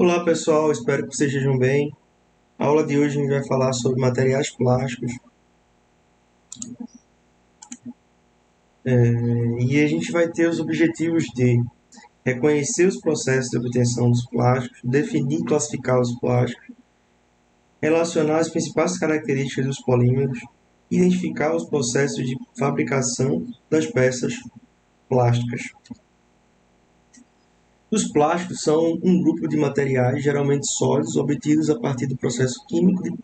Olá pessoal, espero que vocês estejam bem. A aula de hoje a gente vai falar sobre materiais plásticos e a gente vai ter os objetivos de reconhecer os processos de obtenção dos plásticos, definir e classificar os plásticos, relacionar as principais características dos polímeros, identificar os processos de fabricação das peças plásticas. Os plásticos são um grupo de materiais geralmente sólidos obtidos a partir do processo químico de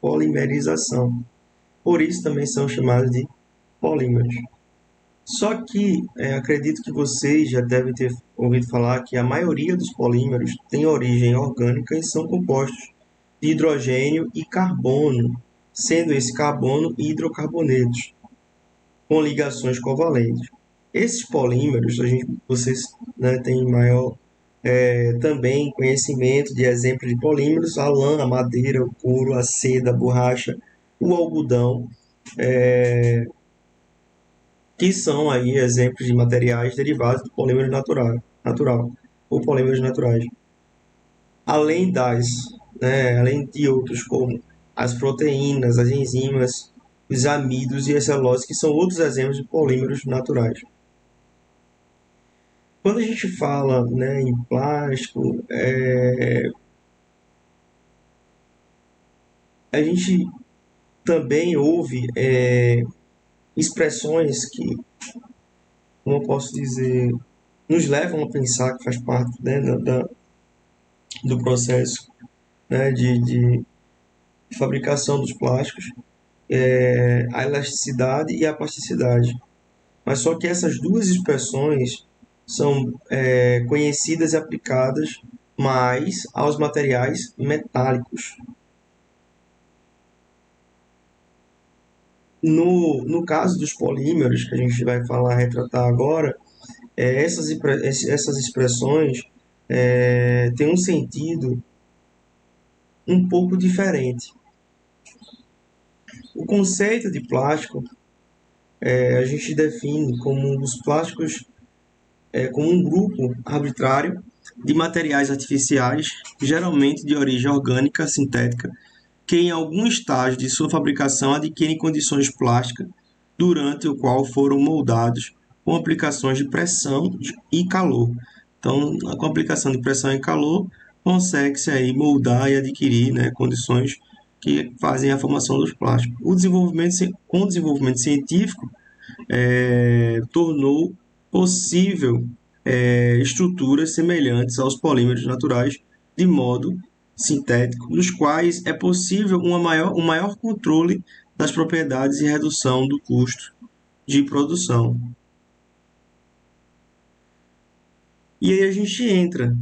polimerização. Por isso também são chamados de polímeros. Só que acredito que vocês já devem ter ouvido falar que a maioria dos polímeros tem origem orgânica e são compostos de hidrogênio e carbono, sendo esse carbono hidrocarbonetos, com ligações covalentes. Esses polímeros, vocês têm maior também conhecimento de exemplos de polímeros: a lã, a madeira, o couro, a seda, a borracha, o algodão, que são aí exemplos de materiais derivados do polímero natural ou polímeros naturais. Além de outros como as proteínas, as enzimas, os amidos e a celulose, que são outros exemplos de polímeros naturais. Quando a gente fala em plástico, a gente também ouve expressões que, como eu posso dizer, nos levam a pensar que faz parte do processo de fabricação dos plásticos, a elasticidade e a plasticidade. Mas só que essas duas expressões são conhecidas e aplicadas mais aos materiais metálicos. No caso dos polímeros, que a gente vai retratar agora, essas expressões têm um sentido um pouco diferente. O conceito de plástico, a gente define como os plásticos como um grupo arbitrário de materiais artificiais, geralmente de origem orgânica sintética, que em algum estágio de sua fabricação adquirem condições plásticas, durante o qual foram moldados com aplicações de pressão e calor. Então, com a aplicação de pressão e calor, consegue-se aí moldar e adquirir condições que fazem a formação dos plásticos. Com o desenvolvimento científico, tornou possível estruturas semelhantes aos polímeros naturais, de modo sintético, nos quais é possível um maior controle das propriedades e redução do custo de produção. E aí a gente entra,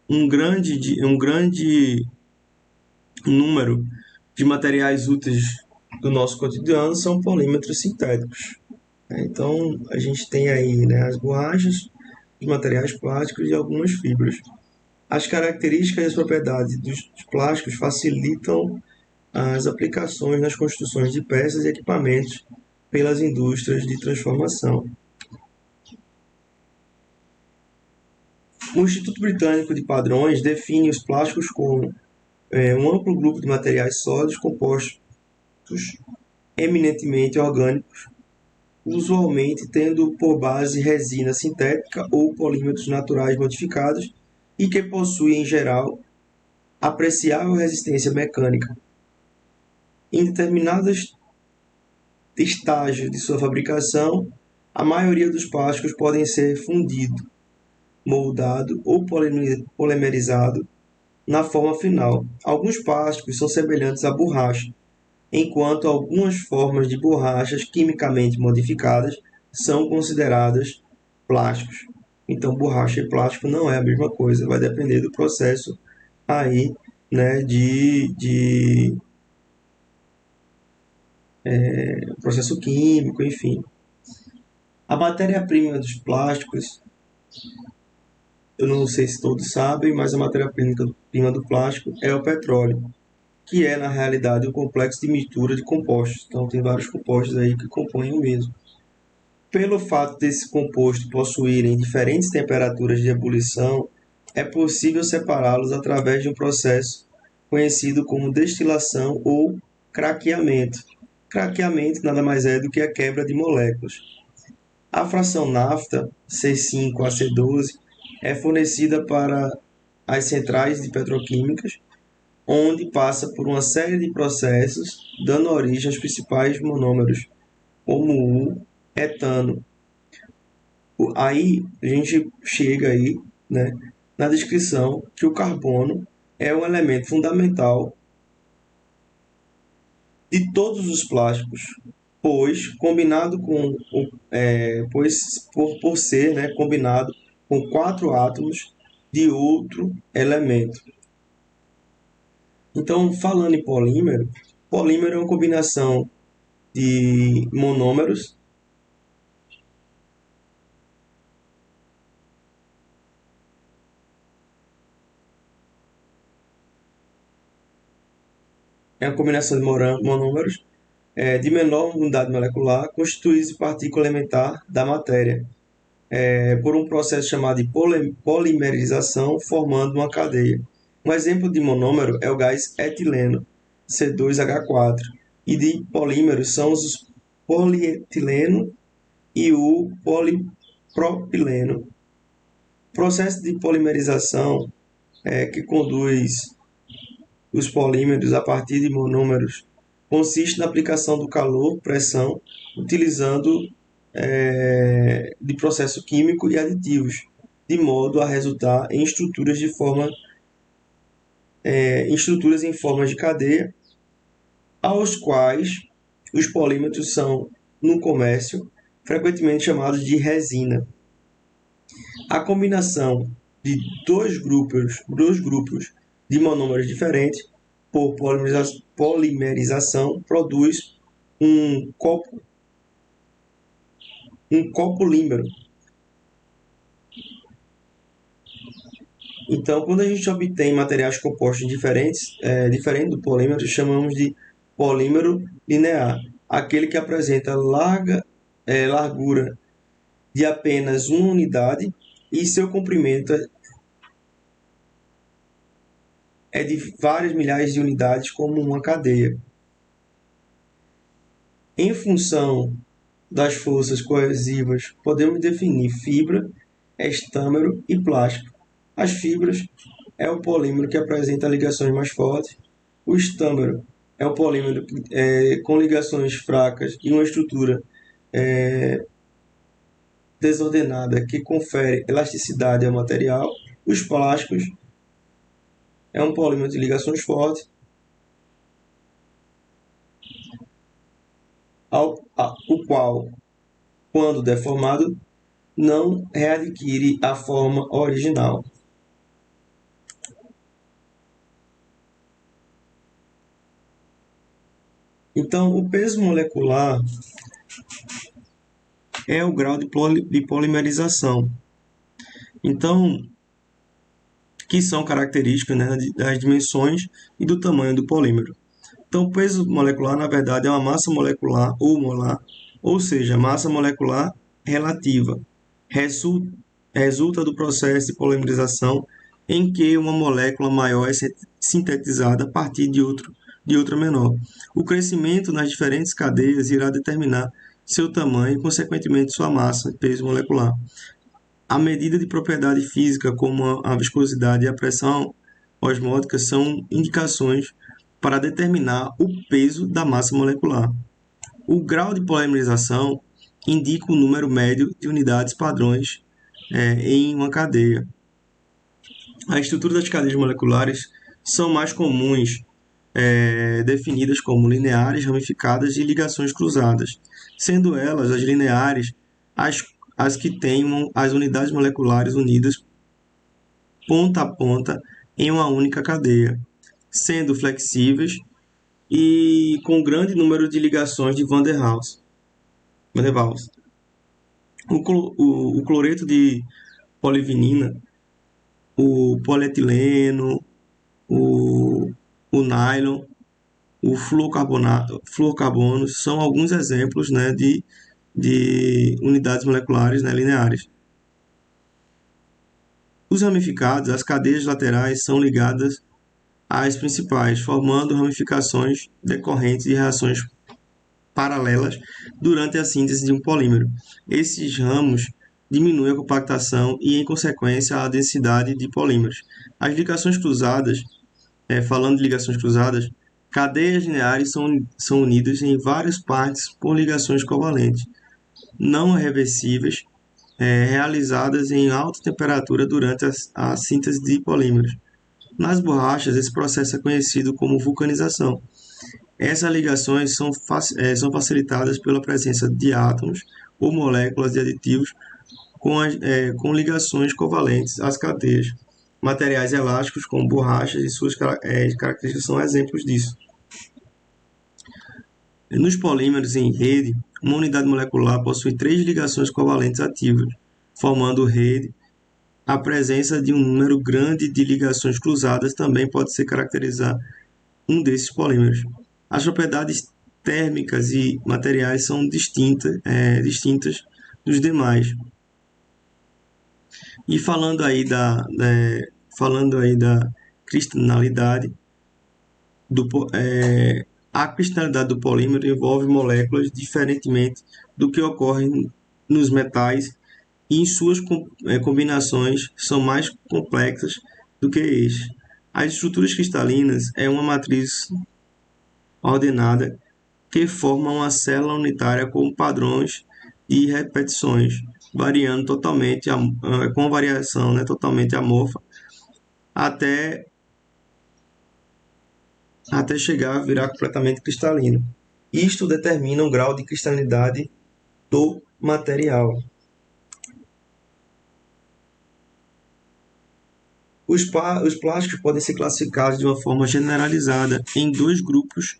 um grande número de materiais úteis do nosso cotidiano são polímeros sintéticos. Então, a gente tem aí as borrachas, os materiais plásticos e algumas fibras. As características e as propriedades dos plásticos facilitam as aplicações nas construções de peças e equipamentos pelas indústrias de transformação. O Instituto Britânico de Padrões define os plásticos como um amplo grupo de materiais sólidos compostos eminentemente orgânicos, usualmente tendo por base resina sintética ou polímeros naturais modificados e que possuem, em geral, apreciável resistência mecânica. Em determinados estágios de sua fabricação, a maioria dos plásticos podem ser fundido, moldado ou polimerizado na forma final. Alguns plásticos são semelhantes à borracha, enquanto algumas formas de borrachas quimicamente modificadas são consideradas plásticos. Então, borracha e plástico não é a mesma coisa, vai depender do processo aí, processo químico, enfim. A matéria-prima dos plásticos, eu não sei se todos sabem, mas a matéria-prima do plástico é o petróleo, que é, na realidade, um complexo de mistura de compostos. Então, tem vários compostos aí que compõem o mesmo. Pelo fato desse composto possuírem diferentes temperaturas de ebulição é possível separá-los através de um processo conhecido como destilação ou craqueamento. Craqueamento nada mais é do que a quebra de moléculas. A fração nafta, C5 a C12, é fornecida para as centrais de petroquímicas, onde passa por uma série de processos, dando origem aos principais monômeros, como o etano. Aí a gente chega aí, né, na descrição que o carbono é um elemento fundamental de todos os plásticos, pois combinado com por ser, né, combinado com quatro átomos de outro elemento. Então, falando em polímero, polímero é uma combinação de monômeros é uma combinação de monômeros de menor unidade molecular, constituídos de partícula elementar da matéria, por um processo chamado de polimerização, formando uma cadeia. Um exemplo de monômero é o gás etileno, C2H4, e de polímeros são os polietileno e o polipropileno. O processo de polimerização que conduz os polímeros a partir de monômeros consiste na aplicação do calor, pressão, utilizando de processo químico e aditivos, de modo a resultar em estruturas em formas de cadeia, aos quais os polímeros são, no comércio, frequentemente chamados de resina. A combinação de dois grupos de monômeros diferentes por polimerização produz um copolímero. Então, quando a gente obtém materiais compostos diferentes do polímero, chamamos de polímero linear, aquele que apresenta largura de apenas uma unidade e seu comprimento é de várias milhares de unidades, como uma cadeia. Em função das forças coesivas, podemos definir fibra, estâmero e plástico. As fibras é o polímero que apresenta ligações mais fortes. O estâmero é o polímero com ligações fracas e uma estrutura desordenada que confere elasticidade ao material. Os plásticos é um polímero de ligações fortes, o qual, quando deformado, não readquire a forma original. Então, o peso molecular é o grau de polimerização. Então, que são características, né, das dimensões e do tamanho do polímero. Então, o peso molecular, na verdade, é uma massa molecular ou molar, ou seja, massa molecular relativa. Resulta do processo de polimerização em que uma molécula maior é sintetizada a partir de outra menor. O crescimento nas diferentes cadeias irá determinar seu tamanho e, consequentemente, sua massa, peso molecular. A medida de propriedade física, como a viscosidade e a pressão osmótica, são indicações para determinar o peso da massa molecular. O grau de polimerização indica o número médio de unidades padrões em uma cadeia. A estrutura das cadeias moleculares são mais comuns, definidas como lineares, ramificadas e ligações cruzadas, sendo elas, as lineares, as que têm as unidades moleculares unidas ponta a ponta em uma única cadeia, sendo flexíveis e com grande número de ligações de Van der Waals. O cloreto de polivinila, o polietileno, o nylon, o fluorcarbono são alguns exemplos, né, de unidades moleculares, né, lineares. Os ramificados, as cadeias laterais são ligadas às principais, formando ramificações decorrentes de reações paralelas durante a síntese de um polímero. Esses ramos diminuem a compactação e, em consequência, a densidade de polímeros. As ligações cruzadas, falando de ligações cruzadas, cadeias lineares são unidas em várias partes por ligações covalentes, não reversíveis, realizadas em alta temperatura durante a síntese de polímeros. Nas borrachas, esse processo é conhecido como vulcanização. Essas ligações são facilitadas pela presença de átomos ou moléculas de aditivos com ligações covalentes às cadeias. Materiais elásticos, como borrachas, e suas características são exemplos disso. Nos polímeros em rede, uma unidade molecular possui 3 ligações covalentes ativas, formando rede. A presença de um número grande de ligações cruzadas também pode ser caracterizar um desses polímeros. As propriedades térmicas e materiais são distintas dos demais. E falando aí da cristalinidade, a cristalinidade do polímero envolve moléculas diferentemente do que ocorre nos metais e em suas combinações são mais complexas do que este. As estruturas cristalinas é uma matriz ordenada que forma uma célula unitária com padrões de repetições, variando totalmente com variação totalmente amorfa até chegar a virar completamente cristalino. Isto determina o grau de cristalinidade do material. Os plásticos podem ser classificados de uma forma generalizada em dois grandes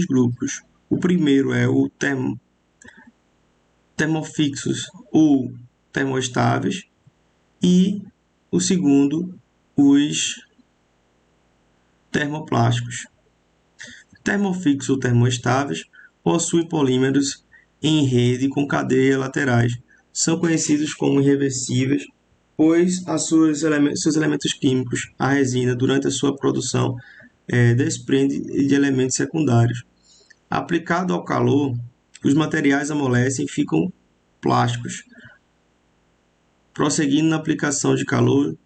grupos. O primeiro é o termofixos ou termoestáveis e o segundo, os termoplásticos. Termofixos ou termoestáveis possuem polímeros em rede com cadeias laterais. São conhecidos como irreversíveis, pois seus elementos químicos, a resina, durante a sua produção, desprende de elementos secundários. Aplicado ao calor, os materiais amolecem e ficam plásticos. Prosseguindo na aplicação de calor,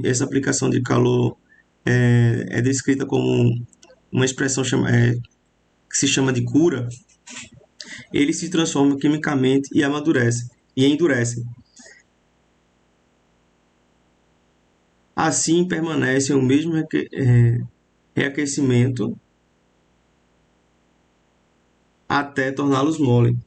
essa aplicação de calor é descrita como uma expressão que se chama de cura. Eles se transformam quimicamente e endurecem. Assim, permanecem o mesmo reaquecimento até torná-los mole.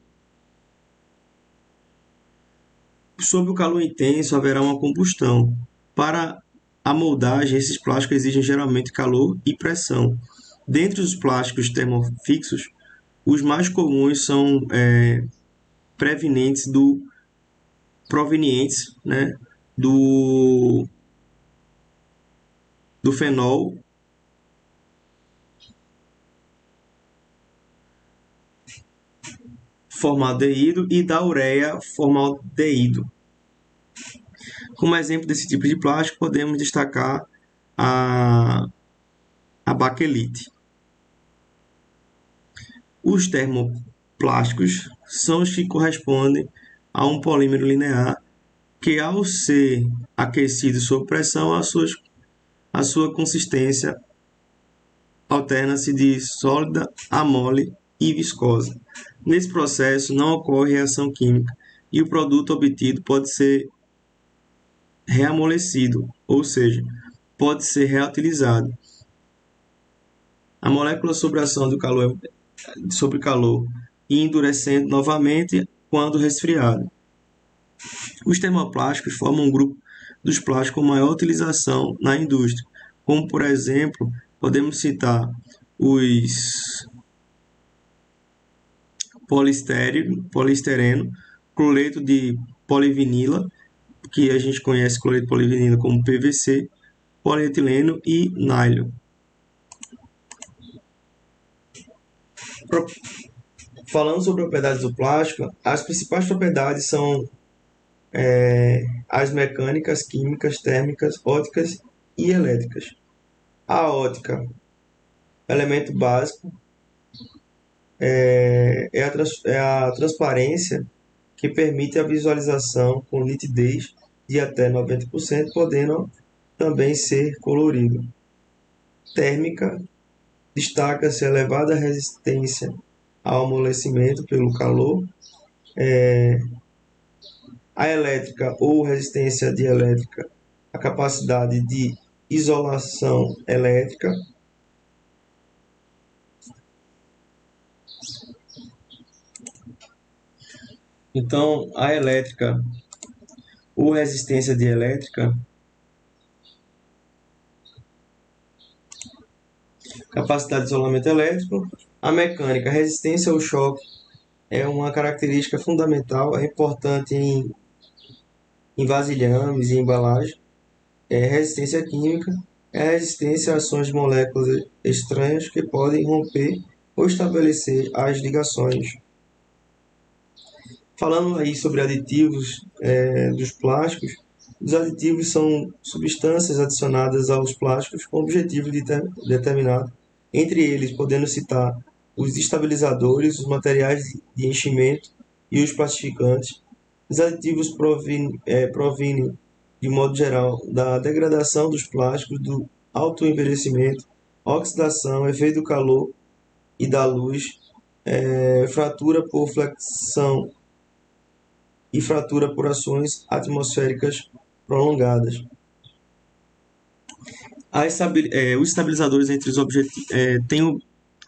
Sob o calor intenso, haverá uma combustão. Para a moldagem, esses plásticos exigem geralmente calor e pressão. Dentre os plásticos termofixos, os mais comuns são provenientes do fenol formaldeído e da ureia formaldeído. Como exemplo desse tipo de plástico, podemos destacar a baquelite. Os termoplásticos são os que correspondem a um polímero linear que, ao ser aquecido sob pressão, a sua consistência alterna-se de sólida a mole e viscosa. Nesse processo não ocorre reação química e o produto obtido pode ser reamolecido, ou seja, pode ser reutilizado. A molécula sob a ação do calor e endurecendo novamente quando resfriado. Os termoplásticos formam um grupo dos plásticos com maior utilização na indústria, como, por exemplo, podemos citar os poliestireno, cloreto de polivinila, que a gente conhece cloreto de polivinila como PVC, polietileno e nylon. Falando sobre propriedades do plástico, as principais propriedades são as mecânicas, químicas, térmicas, óticas e elétricas. A ótica, elemento básico, é a transparência que permite a visualização com nitidez de até 90%, podendo também ser colorido. Térmica, destaca-se a elevada resistência ao amolecimento pelo calor. A elétrica ou resistência dielétrica, a capacidade de isolação elétrica. Então, a elétrica ou resistência dielétrica, capacidade de isolamento elétrico. A mecânica, resistência ao choque, é uma característica fundamental, é importante em vasilhames e embalagem. Resistência química, é a resistência a ações de moléculas estranhas que podem romper ou estabelecer as ligações. Falando aí sobre aditivos dos plásticos, os aditivos são substâncias adicionadas aos plásticos com objetivo determinado. Entre eles, podemos citar os estabilizadores, os materiais de enchimento e os plastificantes. Os aditivos provêm, de modo geral, da degradação dos plásticos, do autoenvelhecimento, oxidação, efeito do calor e da luz, fratura por flexão e fratura por ações atmosféricas prolongadas. Os estabilizadores entre os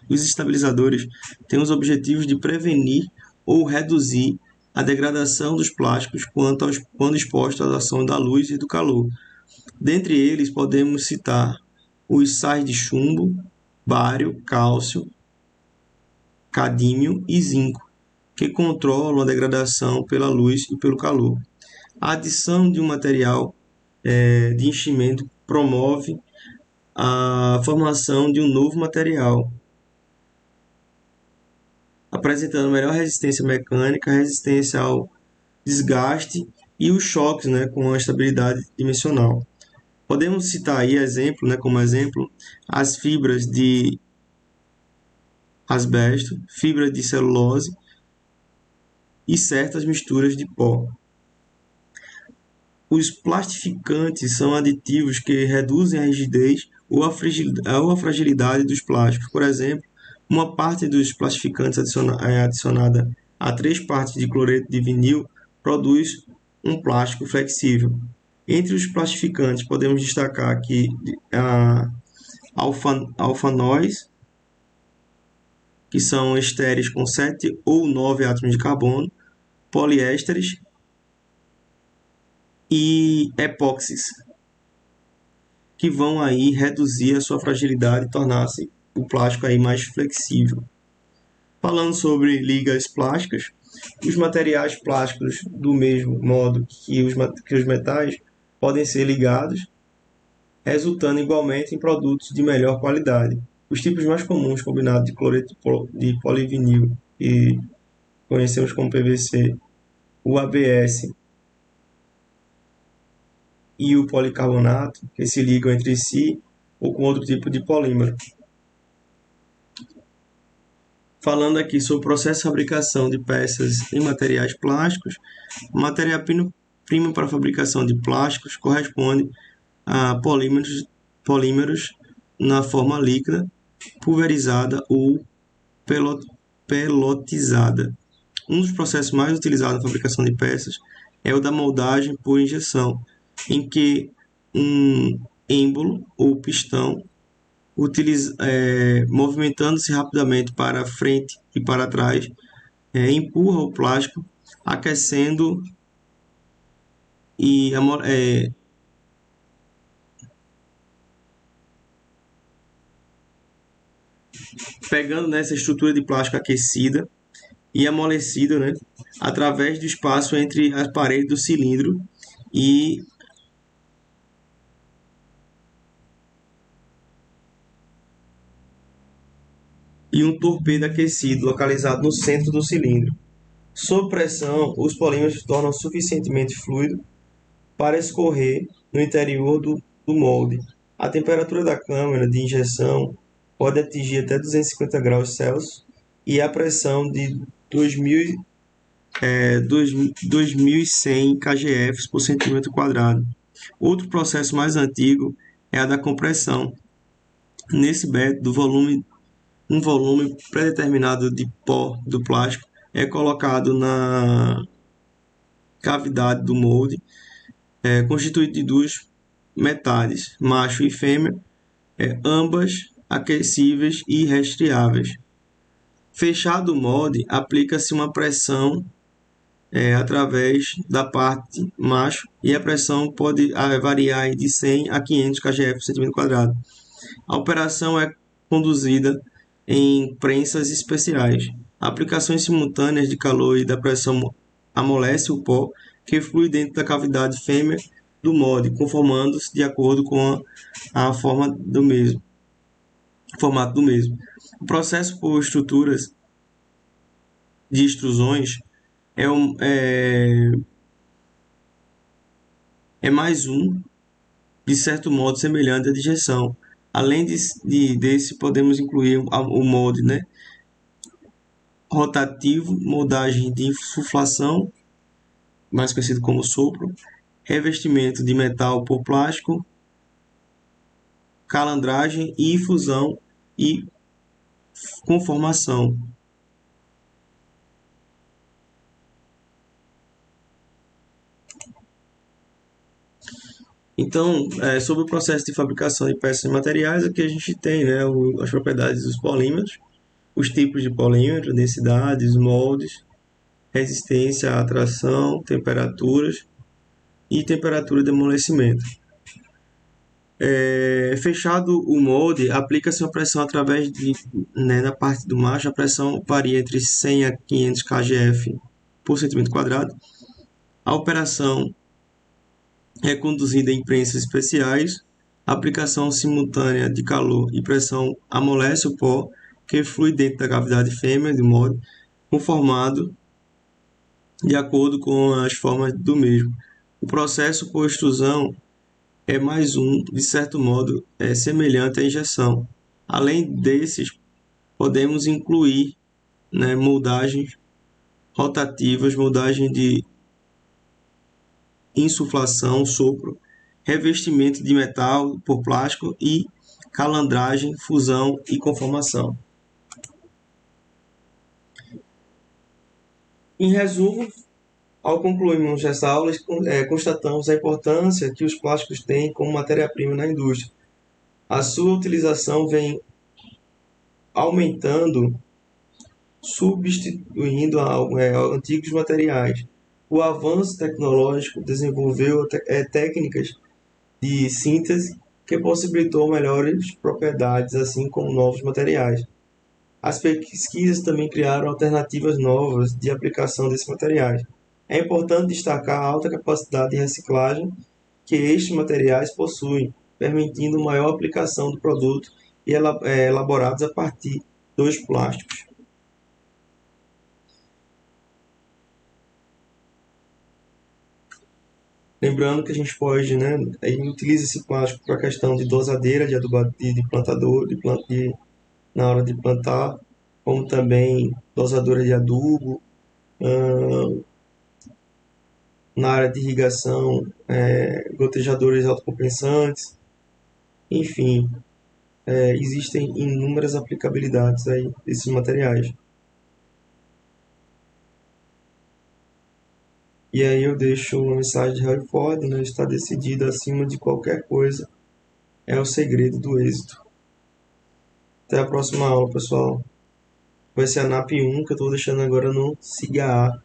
os estabilizadores têm os objetivos de prevenir ou reduzir a degradação dos plásticos quando expostos à ação da luz e do calor. Dentre eles, podemos citar os sais de chumbo, bário, cálcio, cadímio e zinco, que controlam a degradação pela luz e pelo calor. A adição de um material de enchimento promove a formação de um novo material, apresentando melhor resistência mecânica, resistência ao desgaste e os choques, com a estabilidade dimensional. Podemos citar aí como exemplo, as fibras de asbesto, fibra de celulose e certas misturas de pó. Os plastificantes são aditivos que reduzem a rigidez ou a fragilidade dos plásticos. Por exemplo, uma parte dos plastificantes adicionada a 3 partes de cloreto de vinil produz um plástico flexível. Entre os plastificantes, podemos destacar aqui alfanóis, que são estéreis com 7 ou 9 átomos de carbono, poliésteres e epóxis, que vão aí reduzir a sua fragilidade e tornar-se o plástico aí mais flexível. Falando sobre ligas plásticas, os materiais plásticos, do mesmo modo que os metais, podem ser ligados, resultando igualmente em produtos de melhor qualidade. Os tipos mais comuns combinados de cloreto de polivinil, que conhecemos como PVC, o ABS e o policarbonato, que se ligam entre si ou com outro tipo de polímero. Falando aqui sobre o processo de fabricação de peças em materiais plásticos, a matéria-prima para a fabricação de plásticos corresponde a polímeros na forma líquida, pulverizada ou pelotizada. Um dos processos mais utilizados na fabricação de peças é o da moldagem por injeção, em que um êmbolo ou pistão, movimentando-se rapidamente para frente e para trás, empurra o plástico, aquecendo e pegando nessa estrutura de plástico aquecida e amolecida, através do espaço entre as paredes do cilindro e um torpedo aquecido localizado no centro do cilindro. Sob pressão, os polímeros se tornam suficientemente fluidos para escorrer no interior do molde. A temperatura da câmara de injeção pode atingir até 250 graus Celsius e a pressão de 2.100 kgf por centímetro quadrado. Outro processo mais antigo é a da compressão. Nesse método, um volume predeterminado de pó do plástico é colocado na cavidade do molde, constituído de duas metades, macho e fêmea, ambas aquecíveis e resfriáveis. Fechado o molde, aplica-se uma pressão através da parte macho e a pressão pode variar de 100 a 500 kgf por centímetro quadrado. A operação é conduzida em prensas especiais. Aplicações simultâneas de calor e da pressão amolece o pó que flui dentro da cavidade fêmea do molde, conformando-se de acordo com a forma do mesmo, formato do mesmo. O processo por estruturas de extrusões é mais um, de certo modo, semelhante à digestão. Além desse, podemos incluir o molde, rotativo, moldagem de insuflação, mais conhecido como sopro, revestimento de metal por plástico, calandragem e fusão e conformação. Então, sobre o processo de fabricação de peças e materiais, aqui a gente tem as propriedades dos polímeros, os tipos de polímero, densidades, moldes, resistência à atração, temperaturas e temperatura de amolecimento. Fechado o molde, aplica-se uma pressão através na parte do macho, a pressão varia entre 100 a 500 kgf por centímetro quadrado. A operação é conduzida em prensas especiais. A aplicação simultânea de calor e pressão amolece o pó que flui dentro da cavidade fêmea do molde, conformado de acordo com as formas do mesmo. O processo por extrusão é mais um, de certo modo, semelhante à injeção. Além desses, podemos incluir moldagens rotativas, moldagem de insuflação, sopro, revestimento de metal por plástico e calandragem, fusão e conformação. Em resumo, ao concluirmos essa aula, constatamos a importância que os plásticos têm como matéria-prima na indústria. A sua utilização vem aumentando, substituindo antigos materiais. O avanço tecnológico desenvolveu técnicas de síntese que possibilitou melhores propriedades, assim como novos materiais. As pesquisas também criaram alternativas novas de aplicação desses materiais. É importante destacar a alta capacidade de reciclagem que estes materiais possuem, permitindo maior aplicação do produto e elaborados a partir dos plásticos. Lembrando que a gente pode, a gente utiliza esse plástico para a questão de dosadeira de plantador, na hora de plantar, como também dosadora de adubo, na área de irrigação, gotejadores autocompensantes, enfim, existem inúmeras aplicabilidades aí desses materiais. E aí eu deixo uma mensagem de Harry Ford, está decidido acima de qualquer coisa, é o segredo do êxito. Até a próxima aula, pessoal. Vai ser a NAP 1 que eu estou deixando agora no SIGA A.